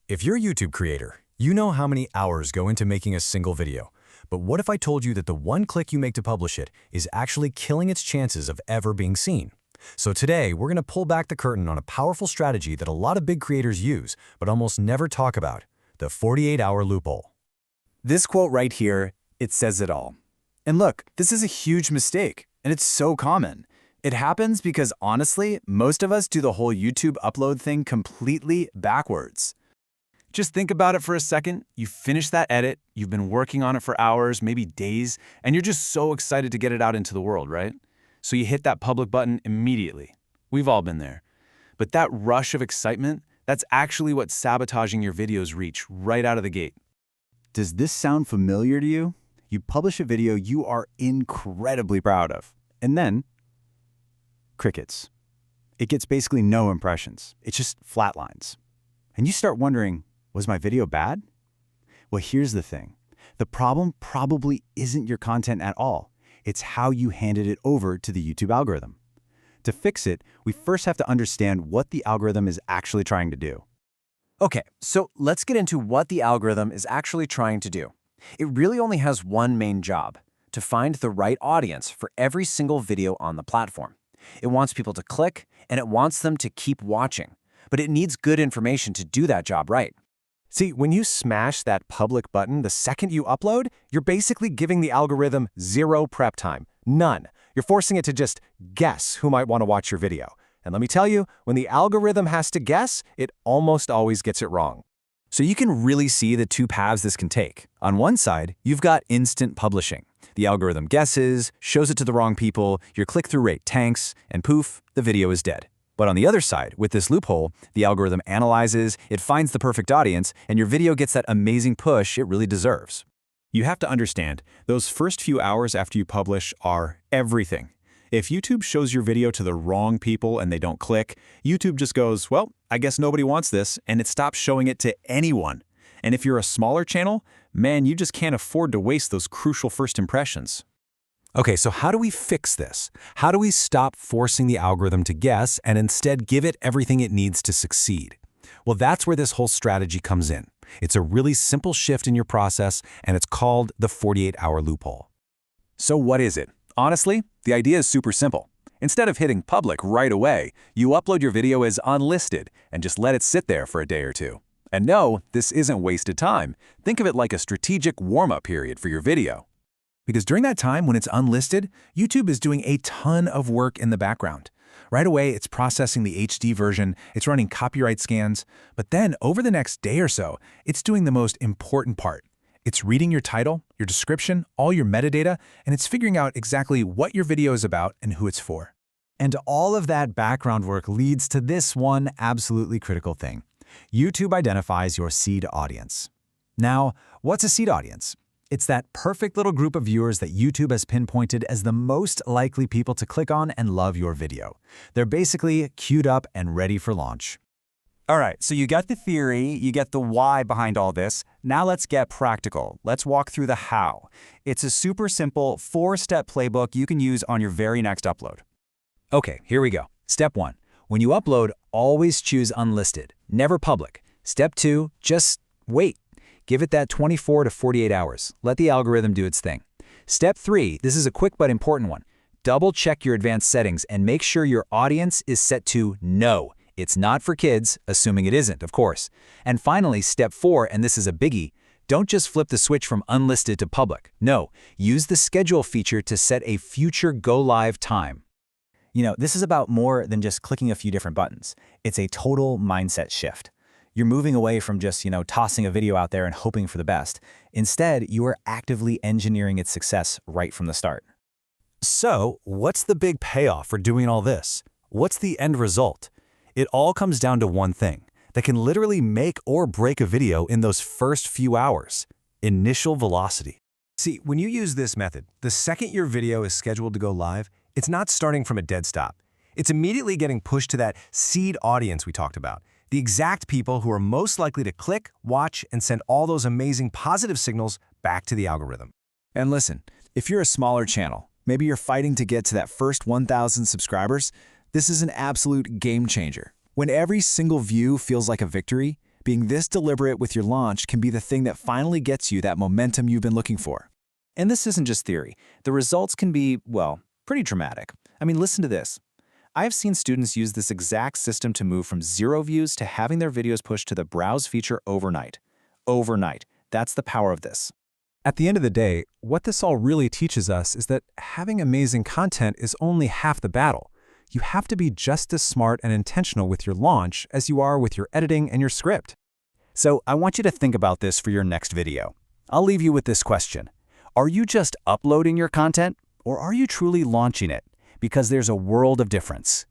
If you're a YouTube creator, you know how many hours go into making a single video. But what if I told you that the one click you make to publish it is actually killing its chances of ever being seen? So today, we're going to pull back the curtain on a powerful strategy that a lot of big creators use, but almost never talk about, the 48-hour loophole. This quote right here, it says it all. And look, this is a huge mistake, and it's so common. It happens because honestly, most of us do the whole YouTube upload thing completely backwards. Just think about it for a second. You finish that edit, you've been working on it for hours, maybe days, and you're just so excited to get it out into the world, right? So you hit that public button immediately. We've all been there. But that rush of excitement, that's actually what's sabotaging your video's reach right out of the gate. Does this sound familiar to you? You publish a video you are incredibly proud of, and then crickets. It gets basically no impressions. It's just flatlines. And you start wondering, was my video bad? Well, here's the thing. The problem probably isn't your content at all. It's how you handed it over to the YouTube algorithm. To fix it, we first have to understand what the algorithm is actually trying to do. Okay, so let's get into what the algorithm is actually trying to do. It really only has one main job: to find the right audience for every single video on the platform. It wants people to click, and it wants them to keep watching. But it needs good information to do that job right. See, when you smash that public button the second you upload, you're basically giving the algorithm zero prep time. None. You're forcing it to just guess who might want to watch your video. And let me tell you, when the algorithm has to guess, it almost always gets it wrong. So you can really see the two paths this can take. On one side, you've got instant publishing. The algorithm guesses, shows it to the wrong people, your click-through rate tanks, and poof, the video is dead. But on the other side, with this loophole, the algorithm analyzes, it finds the perfect audience, and your video gets that amazing push it really deserves. You have to understand, those first few hours after you publish are everything. If YouTube shows your video to the wrong people and they don't click, YouTube just goes, well, I guess nobody wants this, and it stops showing it to anyone. And if you're a smaller channel, man, you just can't afford to waste those crucial first impressions. Okay, so how do we fix this? How do we stop forcing the algorithm to guess and instead give it everything it needs to succeed? Well, that's where this whole strategy comes in. It's a really simple shift in your process, and it's called the 48-hour loophole. So what is it? Honestly, the idea is super simple. Instead of hitting public right away, you upload your video as unlisted and just let it sit there for a day or two. And no, this isn't wasted time. Think of it like a strategic warm-up period for your video. Because during that time when it's unlisted, YouTube is doing a ton of work in the background. Right away, it's processing the HD version, it's running copyright scans, but then over the next day or so, it's doing the most important part. It's reading your title, your description, all your metadata, and it's figuring out exactly what your video is about and who it's for. And all of that background work leads to this one absolutely critical thing. YouTube identifies your seed audience. Now, what's a seed audience? It's that perfect little group of viewers that YouTube has pinpointed as the most likely people to click on and love your video. They're basically queued up and ready for launch. All right, so you get the theory, you get the why behind all this. Now let's get practical. Let's walk through the how. It's a super simple 4-step playbook you can use on your very next upload. Okay, here we go. Step 1. When you upload, always choose unlisted, never public. Step 2, just wait. Give it that 24 to 48 hours. Let the algorithm do its thing. Step 3, this is a quick but important one. Double check your advanced settings and make sure your audience is set to no. It's not for kids, assuming it isn't, of course. And finally, step 4, and this is a biggie, don't just flip the switch from unlisted to public. No, use the schedule feature to set a future go-live time. You know, this is about more than just clicking a few different buttons. It's a total mindset shift. You're moving away from just, tossing a video out there and hoping for the best. Instead, you are actively engineering its success right from the start. So, what's the big payoff for doing all this? What's the end result? It all comes down to one thing that can literally make or break a video in those first few hours: initial velocity. See, when you use this method, the second your video is scheduled to go live, it's not starting from a dead stop. It's immediately getting pushed to that seed audience we talked about, the exact people who are most likely to click, watch, and send all those amazing positive signals back to the algorithm. And listen, if you're a smaller channel, maybe you're fighting to get to that first 1,000 subscribers, this is an absolute game changer. When every single view feels like a victory, Being this deliberate with your launch can be the thing that finally gets you that momentum you've been looking for. And this isn't just theory. The results can be, well, pretty dramatic. I mean, listen to this. I've seen students use this exact system to move from 0 views to having their videos pushed to the browse feature overnight. Overnight. That's the power of this. At the end of the day, what this all really teaches us is that having amazing content is only half the battle. You have to be just as smart and intentional with your launch as you are with your editing and your script. So I want you to think about this for your next video. I'll leave you with this question. Are you just uploading your content, or are you truly launching it? Because there's a world of difference.